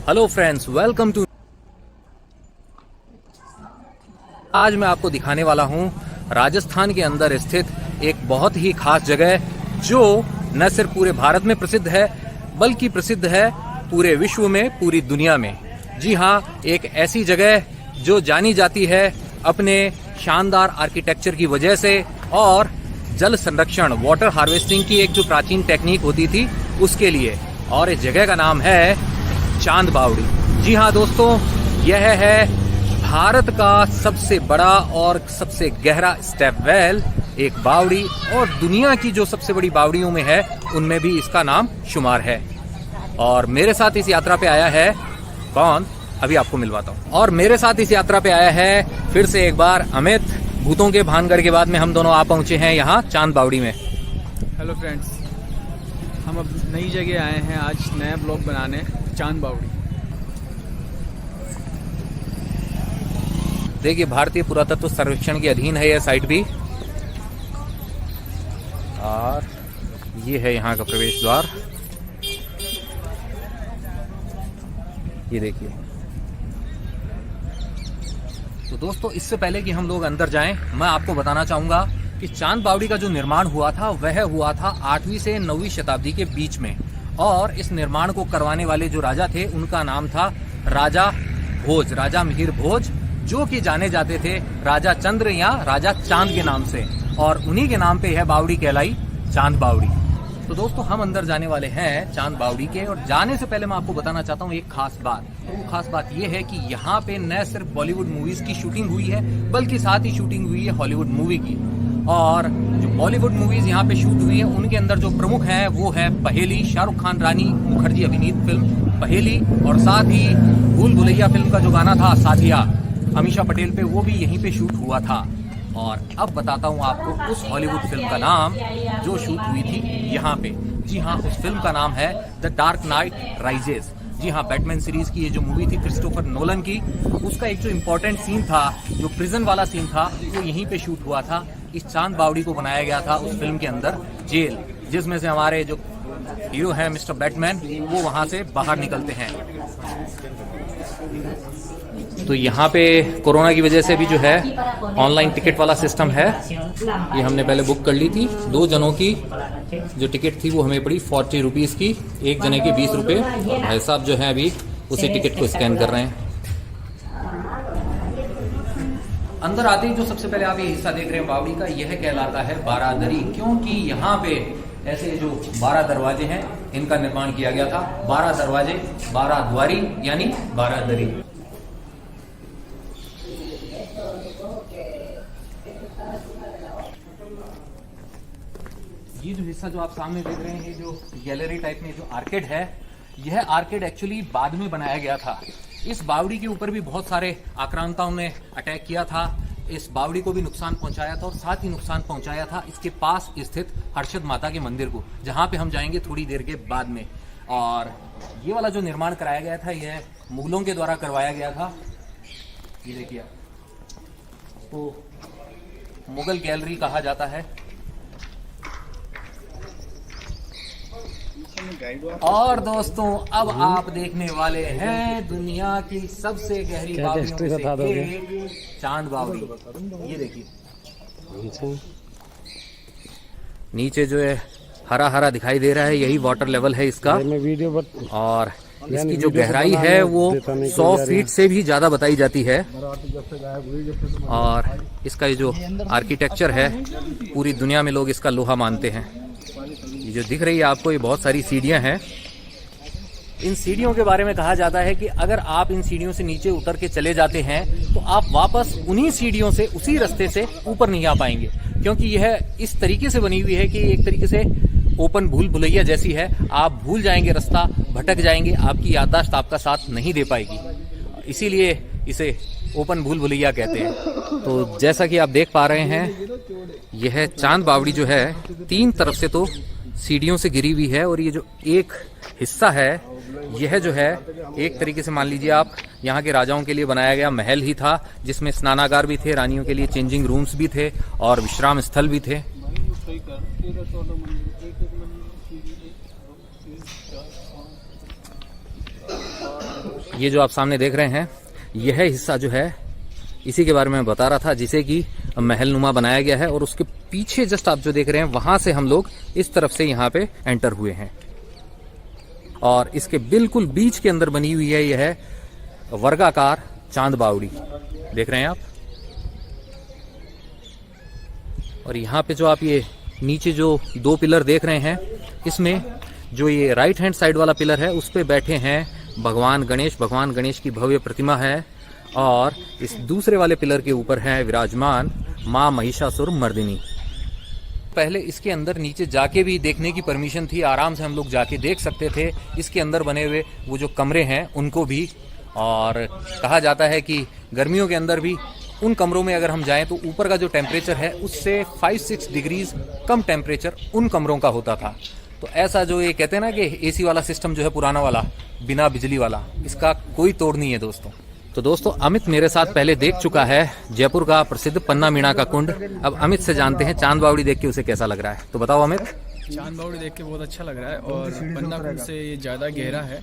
Hello friends, welcome to. आज मैं आपको दिखाने वाला हूं राजस्थान के अंदर स्थित एक बहुत ही खास जगह जो न सिर्फ पूरे भारत में प्रसिद्ध है बल्कि प्रसिद्ध है पूरे विश्व में, पूरी दुनिया में। जी हां, एक ऐसी जगह जो जानी जाती है अपने शानदार आर्किटेक्चर की वजह से और जल संरक्षण, वाटर हार्वेस्टिंग की एक जो प्राचीन टेक्निक होती थी उसके लिए। और इस जगह का नाम है चांद बावड़ी। जी हाँ दोस्तों, यह है भारत का सबसे बड़ा और सबसे गहरा स्टेप वेल, एक बावड़ी, और दुनिया की जो सबसे बड़ी बावड़ियों में है उनमें भी इसका नाम शुमार है। और मेरे साथ इस यात्रा पे आया है कौन, अभी आपको मिलवाता हूँ। और मेरे साथ इस यात्रा पे आया है फिर से एक बार अमित। भूतों के भानगढ़ के बाद में हम दोनों आ पहुंचे हैं यहाँ चांद बावड़ी में। हेलो फ्रेंड्स, हम अब नई जगह आए हैं आज नया ब्लॉग बनाने, चांद बावड़ी। देखिए, भारतीय पुरातत्व सर्वेक्षण के अधीन है यह साइट भी, और ये है यहाँ का प्रवेश द्वार। ये देखिए। तो दोस्तों, इससे पहले कि हम लोग अंदर जाएं, मैं आपको बताना चाहूंगा कि चांद बावड़ी का जो निर्माण हुआ था वह हुआ था 8वीं से 9वीं शताब्दी के बीच में। और इस निर्माण को करवाने वाले जो राजा थे उनका नाम था राजा भोज, राजा मिहिर भोज, जो कि जाने जाते थे राजा चंद्र या राजा चांद के नाम से। और उन्हीं के नाम पे यह बावड़ी कहलाई चांद बावड़ी। तो दोस्तों, हम अंदर जाने वाले हैं चांद बावड़ी के, और जाने से पहले मैं आपको बताना चाहता हूँ एक खास बात। तो वो खास बात ये है कि यहाँ पे न सिर्फ बॉलीवुड मूवीज की शूटिंग हुई है बल्कि साथ ही शूटिंग हुई है हॉलीवुड मूवी की। और जो बॉलीवुड मूवीज यहाँ पे शूट हुई है उनके अंदर जो प्रमुख है वो है पहेली, शाहरुख खान रानी मुखर्जी अभिनीत फिल्म पहेली, और साथ ही भूल भुलैया फिल्म का जो गाना था साथिया अमीषा पटेल पे, वो भी यहीं पे शूट हुआ था। और अब बताता हूँ आपको उस हॉलीवुड फिल्म का नाम जो शूट हुई थी यहाँ पे। जी हाँ, उस फिल्म का नाम है द डार्क नाइट राइजेस। जी हाँ, बैटमैन सीरीज की ये जो मूवी थी क्रिस्टोफर नोलन की, उसका एक जो इम्पोर्टेंट सीन था, जो प्रिजन वाला सीन था, वो यहीं पे शूट हुआ था। इस चांद बावड़ी को बनाया गया था उस फिल्म के अंदर जेल, जिसमें से हमारे जो हीरो है मिस्टर बैटमैन, वो वहां से बाहर निकलते हैं। तो यहाँ पे कोरोना की वजह से भी जो है ऑनलाइन टिकट वाला सिस्टम है। ये हमने पहले बुक कर ली थी। 2 जनों की जो टिकट थी वो हमें पड़ी 40 रुपीज़ की, एक जने के 20 रुपये। और भाई साहब जो है अभी उसी टिकट को स्कैन कर रहे हैं। अंदर आते ही जो सबसे पहले आप ये हिस्सा देख रहे हैं बावड़ी का, यह कहलाता है बारादरी, क्योंकि यहाँ पे ऐसे जो 12 दरवाजे हैं इनका निर्माण किया गया था। 12 दरवाजे, 12 द्वारी, यानी बारादरी। ये जो हिस्सा जो आप सामने देख रहे हैं, ये जो गैलरी टाइप में जो आर्केड है, यह आर्केड एक्चुअली बाद में बनाया गया था। इस बावड़ी के ऊपर भी बहुत सारे आक्रांताओं ने अटैक किया था, इस बावड़ी को भी नुकसान पहुंचाया था, और साथ ही नुकसान पहुंचाया था इसके पास स्थित हर्षद माता के मंदिर को, जहां पे हम जाएंगे थोड़ी देर के बाद में। और ये वाला जो निर्माण कराया गया था यह मुगलों के द्वारा करवाया गया था। ये देखिए, तो मुगल गैलरी कहा जाता है। और दोस्तों, अब आप देखने वाले हैं दुनिया की सबसे गहरी बावड़ियों में से एक, चांद बावड़ी। ये देखिए, नीचे जो है हरा हरा दिखाई दे रहा है, यही वाटर लेवल है इसका। और इसकी जो गहराई है वो 100 फीट से भी ज्यादा बताई जाती है। और इसका ये जो आर्किटेक्चर है, पूरी दुनिया में लोग इसका लोहा मानते हैं। ये जो दिख रही है आपको, ये बहुत सारी सीढ़ियां हैं। इन सीढ़ियों के बारे में कहा जाता है कि अगर आप इन सीढ़ियों से नीचे उतर के चले जाते हैं तो आप वापस उन्हीं सीढ़ियों से, उसी रास्ते से ऊपर नहीं आ पाएंगे, क्योंकि यह इस तरीके से बनी हुई है कि एक तरीके से ओपन भूल भुलैया जैसी है। आप भूल जाएंगे रास्ता, भटक जाएंगे, आपकी याददाश्त आपका साथ नहीं दे पाएगी। इसीलिए इसे ओपन भूल भुलैया कहते हैं। तो जैसा कि आप देख पा रहे हैं, यह चांद बावड़ी जो है 3 तरफ से तो सीढ़ियों से घिरी हुई है। और ये जो एक हिस्सा है, यह जो है एक तरीके से मान लीजिए आप, यहाँ के राजाओं के लिए बनाया गया महल ही था, जिसमें स्नानागार भी थे, रानियों के लिए चेंजिंग रूम्स भी थे और विश्राम स्थल भी थे। ये जो आप सामने देख रहे हैं, यह हिस्सा जो है इसी के बारे में बता रहा था, जिसे कि महल नुमा बनाया गया है। और उसके पीछे जस्ट आप जो देख रहे हैं, वहां से हम लोग इस तरफ से यहाँ पे एंटर हुए हैं। और इसके बिल्कुल बीच के अंदर बनी हुई है यह वर्गाकार चांद बावड़ी, देख रहे हैं आप। और यहाँ पे जो आप ये नीचे जो 2 पिलर देख रहे हैं, इसमें जो ये राइट हैंड साइड वाला पिलर है उस पे बैठे हैं भगवान गणेश की भव्य प्रतिमा है। और इस दूसरे वाले पिलर के ऊपर है विराजमान मां महिषासुर मर्दिनी। पहले इसके अंदर नीचे जाके भी देखने की परमिशन थी, आराम से हम लोग जाके देख सकते थे इसके अंदर बने हुए वो जो कमरे हैं उनको भी। और कहा जाता है कि गर्मियों के अंदर भी उन कमरों में अगर हम जाएं तो ऊपर का जो टेम्परेचर है उससे 5-6 डिग्रीज कम टेम्परेचर उन कमरों का होता था। तो ऐसा जो ये कहते हैं ना कि एसी वाला सिस्टम जो है पुराना वाला, बिना बिजली वाला, इसका कोई तोड़ नहीं है दोस्तों। तो दोस्तों अमित मेरे साथ पहले देख चुका है जयपुर का प्रसिद्ध पन्ना मीणा का कुंड। अब अमित से जानते हैं चांद बावड़ी देख के उसे कैसा लग रहा है। तो बताओ अमित। चांद बावड़ी देख के बहुत अच्छा लग रहा है और पन्ना कुंड से ये ज़्यादा गहरा है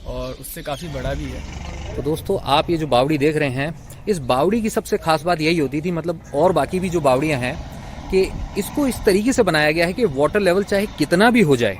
और उससे काफ़ी बड़ा भी है। तो दोस्तों आप ये जो बावड़ी देख रहे हैं, इस बावड़ी की सबसे खास बात यही होती थी, मतलब और बाकी भी जो बावड़ियाँ हैं, कि इसको इस तरीके से बनाया गया है कि वाटर लेवल चाहे कितना भी हो जाए,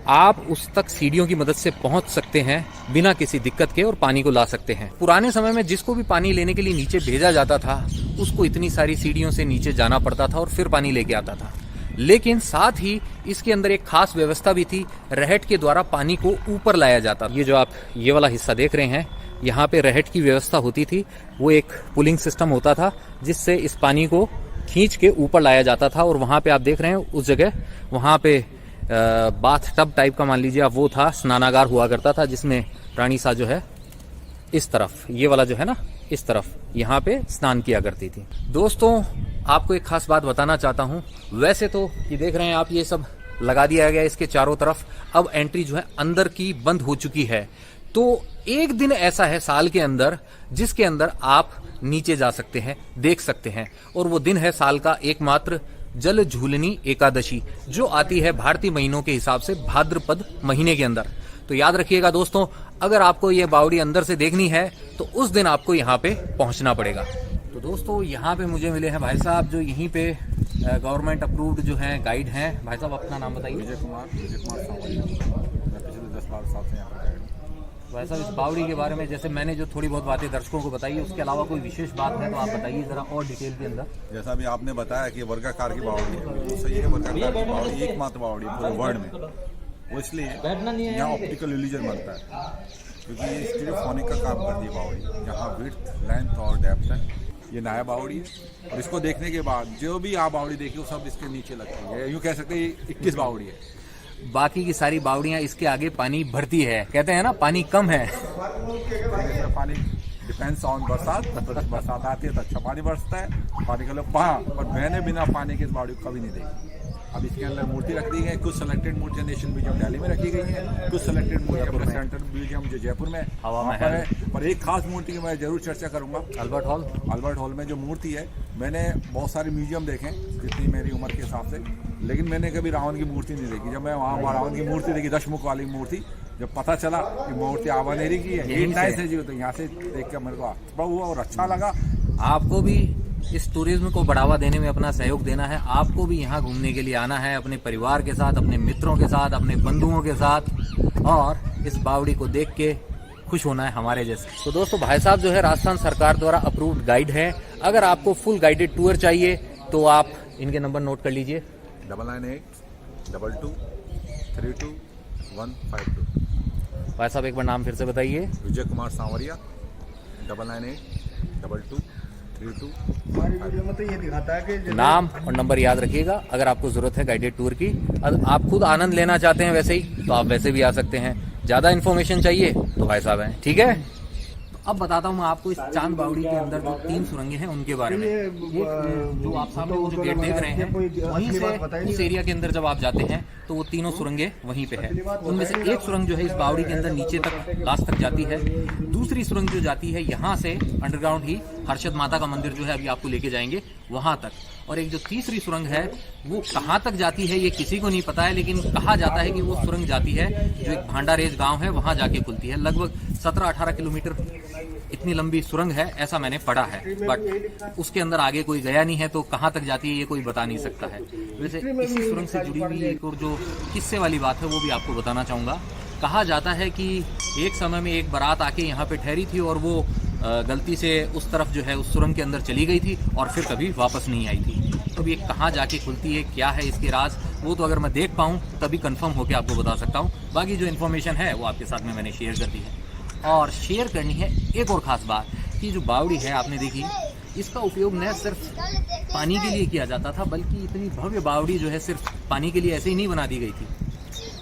आप उस तक सीढ़ियों की मदद से पहुंच सकते हैं बिना किसी दिक्कत के और पानी को ला सकते हैं। पुराने समय में जिसको भी पानी लेने के लिए नीचे भेजा जाता था उसको इतनी सारी सीढ़ियों से नीचे जाना पड़ता था और फिर पानी लेके आता था। लेकिन साथ ही इसके अंदर एक खास व्यवस्था भी थी, रहट के द्वारा पानी को ऊपर लाया जाता था। ये जो आप ये वाला हिस्सा देख रहे हैं, यहाँ पे रहट की व्यवस्था होती थी। वो एक पुलिंग सिस्टम होता था जिससे इस पानी को खींच के ऊपर लाया जाता था। और वहाँ पे आप देख रहे हैं उस जगह, वहाँ पे बाथ टब टाइप का मान लीजिए आप, वो था, स्नानागार हुआ करता था जिसमें रानी सा जो है इस तरफ, ये वाला जो है ना इस तरफ, यहाँ पे स्नान किया करती थी। दोस्तों आपको एक खास बात बताना चाहता हूँ। वैसे तो ये देख रहे हैं आप, ये सब लगा दिया गया इसके चारों तरफ। अब एंट्री जो है अंदर की बंद हो चुकी है। तो एक दिन ऐसा है साल के अंदर जिसके अंदर आप नीचे जा सकते हैं, देख सकते हैं। और वो दिन है साल का एकमात्र जल झूलनी एकादशी, जो आती है भारतीय महीनों के हिसाब से भाद्रपद महीने के अंदर। तो याद रखिएगा दोस्तों, अगर आपको ये बावड़ी अंदर से देखनी है तो उस दिन आपको यहाँ पे पहुंचना पड़ेगा। तो दोस्तों यहाँ पे मुझे मिले हैं भाई साहब जो यहीं पे गवर्नमेंट अप्रूव्ड जो हैं गाइड हैं। भाई साहब अपना नाम बताइए। विजय कुमार सांवरिया। मैं पिछले 10-12 साल से यहाँ पर गाइड हूँ। भाई साहब इस बावड़ी के बारे में जैसे मैंने जो थोड़ी बहुत बातें दर्शकों को बताई, उसके अलावा कोई विशेष बात है तो आप बताइए जरा और डिटेल के अंदर। जैसा भी आपने बताया कि वर्गाकार की बावड़ी है, तो सही है, वर्गाकार की बावड़ी एकमात्र बावड़ी है पूरे वर्ल्ड में। वो इसलिए यहाँ ऑप्टिकल इल्यूजन बनता है क्योंकि ये स्टीरियोफोनिक का काम करती है बावड़ी। यहाँ विड्थ, लेंथ और डेप्थ है। ये नया बावड़ी है और इसको देखने के बाद जो भी आप बावड़ी देखी वो सब इसके नीचे लगती है। यूँ कह सकते हैं ये 21 बावड़ी है। बाकी की सारी बावड़ियां इसके आगे पानी भरती है, कहते हैं ना पानी कम है। पानी डिपेंड्स ऑन बरसात, बरसात आती है तो अच्छा पानी बरसता है, पानी का लोग वहाँ, पर मैंने बिना पानी के इस बावड़ी को कभी नहीं देखी। अब इसके अंदर मूर्ति रख दी है, कुछ सेलेक्टेड मूर्तियां नेशनल म्यूजियम दिल्ली में रखी गई हैं, कुछ सेलेक्टेड मूर्तियां सेंट्रल म्यूजियम जो जयपुर में हवा महल है। पर एक खास मूर्ति की मैं जरूर चर्चा करूंगा, अल्बर्ट हॉल में जो मूर्ति है। मैंने बहुत सारे म्यूजियम देखे जितनी मेरी उम्र के हिसाब से, लेकिन मैंने कभी रावण की मूर्ति नहीं देखी। जब मैं वहाँ रावण की मूर्ति देखी, दशमुख वाली मूर्ति, जब पता चला कि मूर्ति आवानेरी की है, तो यहाँ से देख कर मेरे को आस्था हुआ और अच्छा लगा। आपको भी इस टूरिज्म को बढ़ावा देने में अपना सहयोग देना है, आपको भी यहाँ घूमने के लिए आना है अपने परिवार के साथ, अपने मित्रों के साथ, अपने बंधुओं के साथ, और इस बावड़ी को देख के खुश होना है हमारे जैसे। तो दोस्तों भाई साहब जो है राजस्थान सरकार द्वारा अप्रूव्ड गाइड है। अगर आपको फुल गाइडेड टूर चाहिए तो आप इनके नंबर नोट कर लीजिए, 9982232152। भाई साहब एक बार नाम फिर से बताइए। विजय कुमार सांवरिया, 998232। नाम और नंबर याद रखिएगा। अगर आपको जरूरत है गाइडेड टूर की, आप खुद आनंद लेना चाहते हैं वैसे ही, तो आप वैसे भी आ सकते हैं। ज्यादा इन्फॉर्मेशन चाहिए तो भाई साहब हैं, ठीक है। अब बताता हूँ मैं आपको इस चांद बावड़ी के अंदर जो 3 सुरंगें हैं उनके बारे में। जो आप सामने वो जो गेट देख रहे हैं, वहीं से उस एरिया के अंदर जब आप जाते हैं तो वो तीनों सुरंगें वहीं पे है। उनमें से एक सुरंग जो है इस बावड़ी के अंदर नीचे तक लास्ट तक जाती है। दूसरी सुरंग जो जाती है यहाँ से अंडरग्राउंड ही हर्षद माता का मंदिर जो है अभी आपको लेके जाएंगे वहां तक। और एक जो तीसरी सुरंग है वो कहाँ तक जाती है ये किसी को नहीं पता है, लेकिन कहा जाता है कि वो सुरंग जाती है जो एक भांडारेज गांव है वहां जाके खुलती है। लगभग 17-18 किलोमीटर इतनी लंबी सुरंग है ऐसा मैंने पढ़ा है, बट उसके अंदर आगे कोई गया नहीं है तो कहाँ तक जाती है ये कोई बता नहीं सकता है। वैसे इसी सुरंग से जुड़ी हुई एक और जो किस्से वाली बात है वो भी आपको बताना चाहूँगा। कहा जाता है कि एक समय में एक बारात आके यहाँ पे ठहरी थी और वो गलती से उस तरफ जो है उस सुरंग के अंदर चली गई थी और फिर कभी वापस नहीं आई थी। तो ये कहाँ जाके खुलती है, क्या है इसके राज, वो तो अगर मैं देख पाऊँ तभी कंफर्म होकर आपको बता सकता हूँ। बाकी जो इन्फॉर्मेशन है वो आपके साथ में मैंने शेयर कर दी है। और शेयर करनी है एक और ख़ास बात कि जो बावड़ी है आपने देखी, इसका उपयोग न सिर्फ पानी के लिए किया जाता था बल्कि इतनी भव्य बावड़ी जो है सिर्फ पानी के लिए ऐसे ही नहीं बना दी गई थी।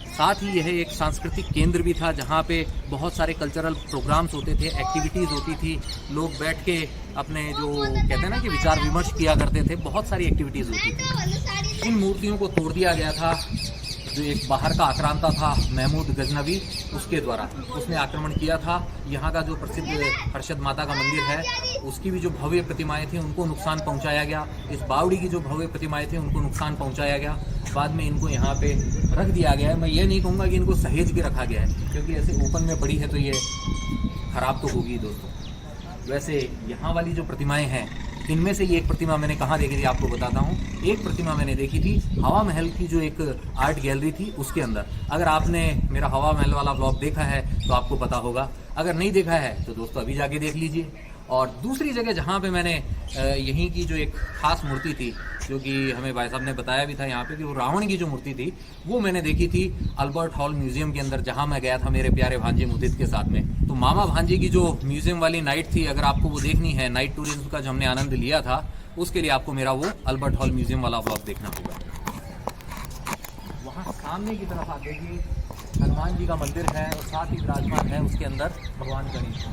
साथ ही यह एक सांस्कृतिक केंद्र भी था जहाँ पे बहुत सारे कल्चरल प्रोग्राम्स होते थे, एक्टिविटीज़ होती थी, लोग बैठ के अपने जो कहते हैं ना कि विचार विमर्श किया करते थे, बहुत सारी एक्टिविटीज़ होती थी। इन मूर्तियों को तोड़ दिया गया था। जो एक बाहर का आक्रांता था महमूद गजनवी, उसके द्वारा उसने आक्रमण किया था। यहाँ का जो प्रसिद्ध हर्षद माता का मंदिर है उसकी भी जो भव्य प्रतिमाएं थी उनको नुकसान पहुँचाया गया। इस बावड़ी की जो भव्य प्रतिमाएं थी उनको नुकसान पहुँचाया गया। बाद में इनको यहाँ पे रख दिया गया है। मैं ये नहीं कहूँगा कि इनको सहेज के रखा गया है क्योंकि ऐसे ओपन में पड़ी है तो ये खराब तो होगी दोस्तों। वैसे यहाँ वाली जो प्रतिमाएं हैं इनमें से ये एक प्रतिमा मैंने कहाँ देखी थी आपको बताता हूँ। एक प्रतिमा मैंने देखी थी हवा महल की जो एक आर्ट गैलरी थी उसके अंदर। अगर आपने मेरा हवा महल वाला ब्लॉग देखा है तो आपको पता होगा, अगर नहीं देखा है तो दोस्तों अभी जाके देख लीजिए। और दूसरी जगह जहाँ पे मैंने यहीं की जो एक खास मूर्ति थी जो कि हमें भाई साहब ने बताया भी था यहाँ पे कि वो रावण की जो मूर्ति थी वो मैंने देखी थी अल्बर्ट हॉल म्यूजियम के अंदर, जहाँ मैं गया था मेरे प्यारे भांजे मुदित के साथ में। तो मामा भांजे की जो म्यूजियम वाली नाइट थी, अगर आपको वो देखनी है, नाइट टूरिज्म का जो हमने आनंद लिया था, उसके लिए आपको मेरा वो अल्बर्ट हॉल म्यूजियम वाला ब्लॉग देखना होगा। वहाँ सामने की तरफ आप देखिए हनुमान जी का मंदिर है और साथ ही विराजमान है उसके अंदर भगवान गणेश।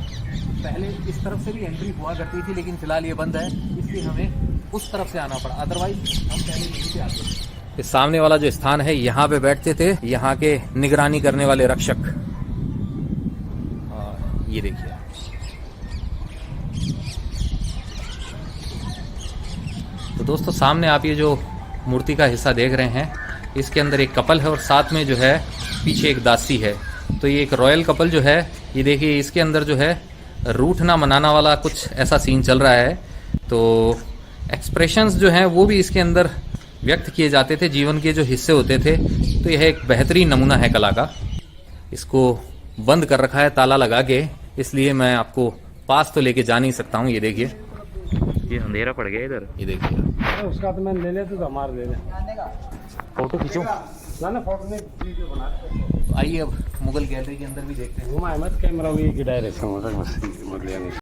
पहले इस तरफ से भी एंट्री हुआ करती थी लेकिन फिलहाल ये बंद है, इसलिए हमें उस तरफ से आना पड़ा, अदरवाइज हम पहले यहीं से आते थे। इस सामने वाला जो स्थान है यहाँ पे बैठते थे यहाँ के निगरानी करने वाले रक्षक। और ये देखिए तो दोस्तों सामने आप ये जो मूर्ति का हिस्सा देख रहे हैं इसके अंदर एक कपल है और साथ में जो है पीछे एक दासी है। तो ये एक रॉयल कपल जो है, ये देखिए इसके अंदर जो है रूठना मनाना वाला कुछ ऐसा सीन चल रहा है। तो एक्सप्रेशंस जो हैं वो भी इसके अंदर व्यक्त किए जाते थे, जीवन के जो हिस्से होते थे। तो यह एक बेहतरीन नमूना है कला का। इसको बंद कर रखा है ताला लगा के, इसलिए मैं आपको पास तो लेके जा नहीं सकता हूँ। ये देखिए ये अंधेरा पड़ गया इधर, ये देखिए। उसका तो मैंने ले लिया तो हमारे ले लिया। फोटो खींचो ना फोटो नहीं, वीडियो बना। आइए अब मुगल गैलरी के अंदर भी देखते हैं। घुमा मत कैमरा की डायरेक्शन